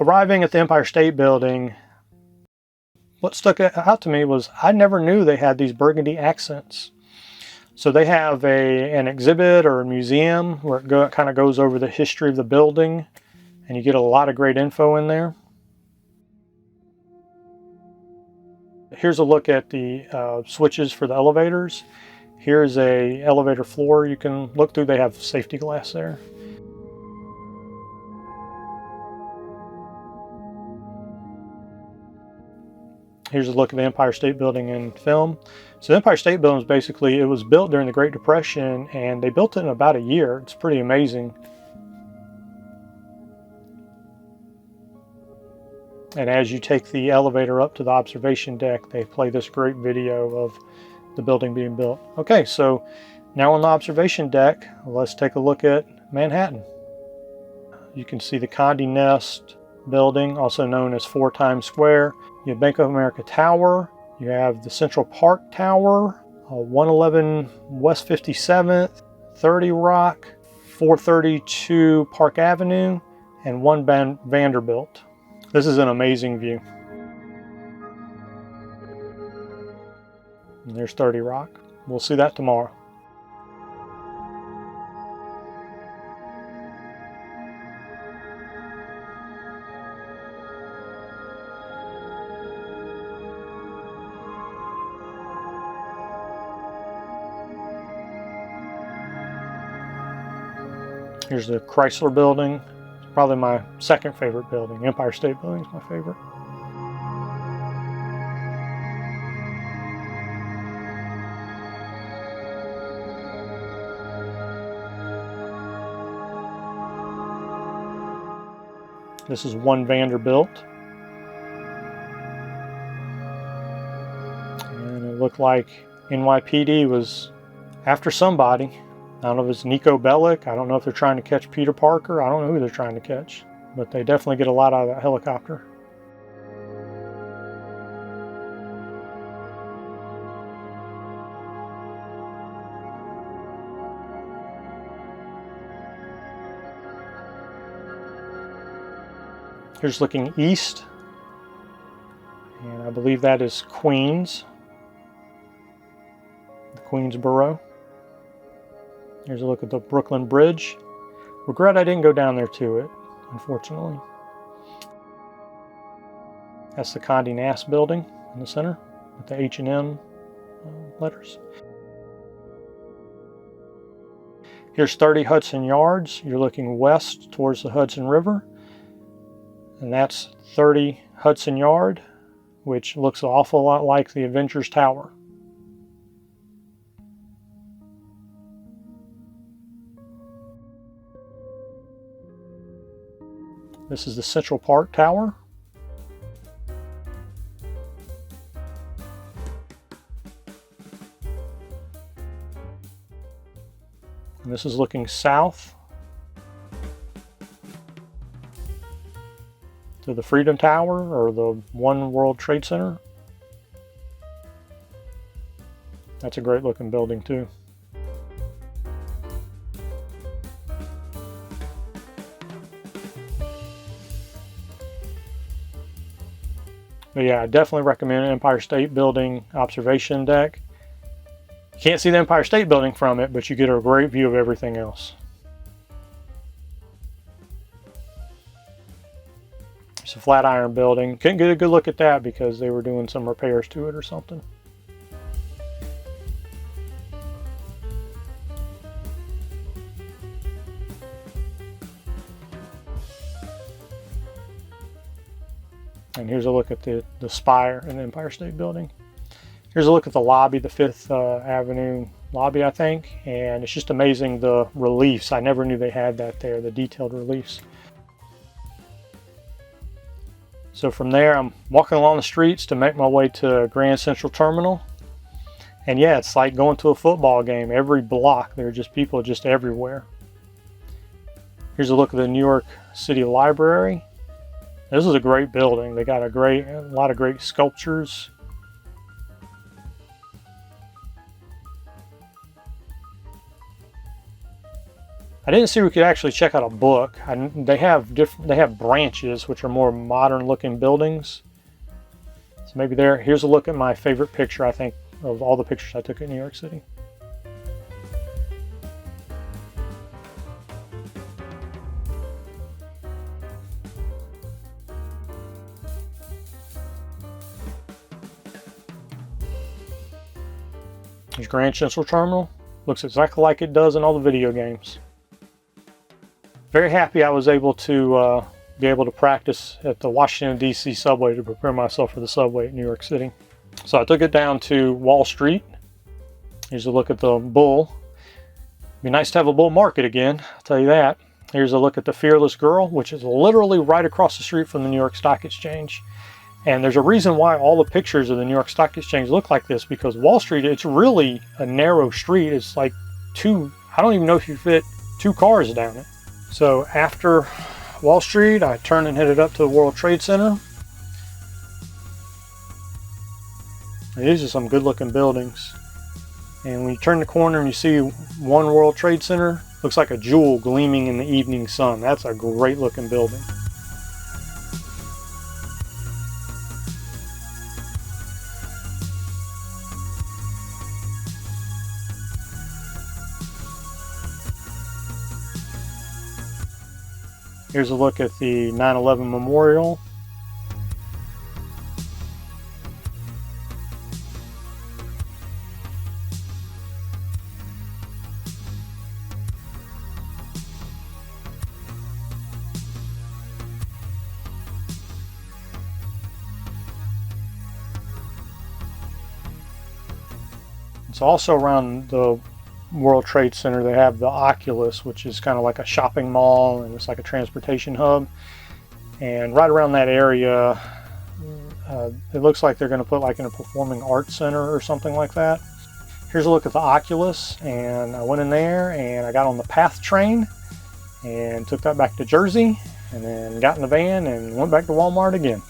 arriving at the Empire State Building, what stuck out to me was I never knew they had these burgundy accents. So they have an exhibit or a museum where it kind of goes over the history of the building, and you get a lot of great info in there. Here's a look at the switches for the elevators. Here's a elevator floor you can look through. They have safety glass there. Here's a look at the Empire State Building in film. So the Empire State Building is basically, it was built during the Great Depression, and they built it in about a year. It's pretty amazing. And as you take the elevator up to the observation deck, they play this great video of the building being built. Okay, so now on the observation deck, let's take a look at Manhattan. You can see the Condé Nast building, also known as 4 Times Square. You have Bank of America Tower. You have the Central Park Tower, 111 West 57th, 30 Rock, 432 Park Avenue, and 1 Vanderbilt. This is an amazing view. And there's 30 Rock. We'll see that tomorrow. Here's the Chrysler Building. It's probably my second favorite building. Empire State Building is my favorite. This is 1 Vanderbilt. And it looked like NYPD was after somebody. I don't know if it's Nico Bellic. I don't know if they're trying to catch Peter Parker. I don't know who they're trying to catch. But they definitely get a lot out of that helicopter. Here's looking east. And I believe that is Queens. The Queens Borough. Here's a look at the Brooklyn Bridge. Regret I didn't go down there to it, unfortunately. That's the Condé Nast building in the center with the H&M letters. Here's 30 Hudson Yards. You're looking west towards the Hudson River. And that's 30 Hudson Yard, which looks an awful lot like the Avengers Tower. This is the Central Park Tower. And this is looking south to the Freedom Tower, or the One World Trade Center. That's a great looking building too. But yeah, I definitely recommend Empire State Building observation deck. You can't see the Empire State Building from it, but you get a great view of everything else. It's a Flatiron building. Couldn't get a good look at that because they were doing some repairs to it or something. And here's a look at the spire in the Empire State Building. Here's a look at the lobby, the 5th Avenue lobby, I think. And it's just amazing, the reliefs. I never knew they had that there, the detailed reliefs. So from there, I'm walking along the streets to make my way to Grand Central Terminal. And yeah, it's like going to a football game. Every block, there are just people just everywhere. Here's a look at the New York City Library. This is a great building. They got a lot of great sculptures. I didn't see we could actually check out a book. They have branches, which are more modern looking buildings. So maybe there. Here's a look at my favorite picture, I think, of all the pictures I took in New York City. Here's Grand Central Terminal. Looks exactly like it does in all the video games. Very happy I was able to be able to practice at the Washington, D.C. subway to prepare myself for the subway at New York City. So I took it down to Wall Street. Here's a look at the bull. Be nice to have a bull market again, I'll tell you that. Here's a look at the Fearless Girl, which is literally right across the street from the New York Stock Exchange. And there's a reason why all the pictures of the New York Stock Exchange look like this, because Wall Street, it's really a narrow street. It's like I don't even know if you fit 2 cars down it. So after Wall Street, I turned and headed up to the World Trade Center. And these are some good looking buildings. And when you turn the corner and you see One World Trade Center, looks like a jewel gleaming in the evening sun. That's a great looking building. Here's a look at the 9/11 Memorial. It's also around the World Trade Center. They have the Oculus, which is kind of like a shopping mall, and it's like a transportation hub. And right around that area, it looks like they're going to put like in a performing arts center or something like that. Here's a look at the Oculus, and I went in there and I got on the PATH train and took that back to Jersey, and then got in the van and went back to Walmart again.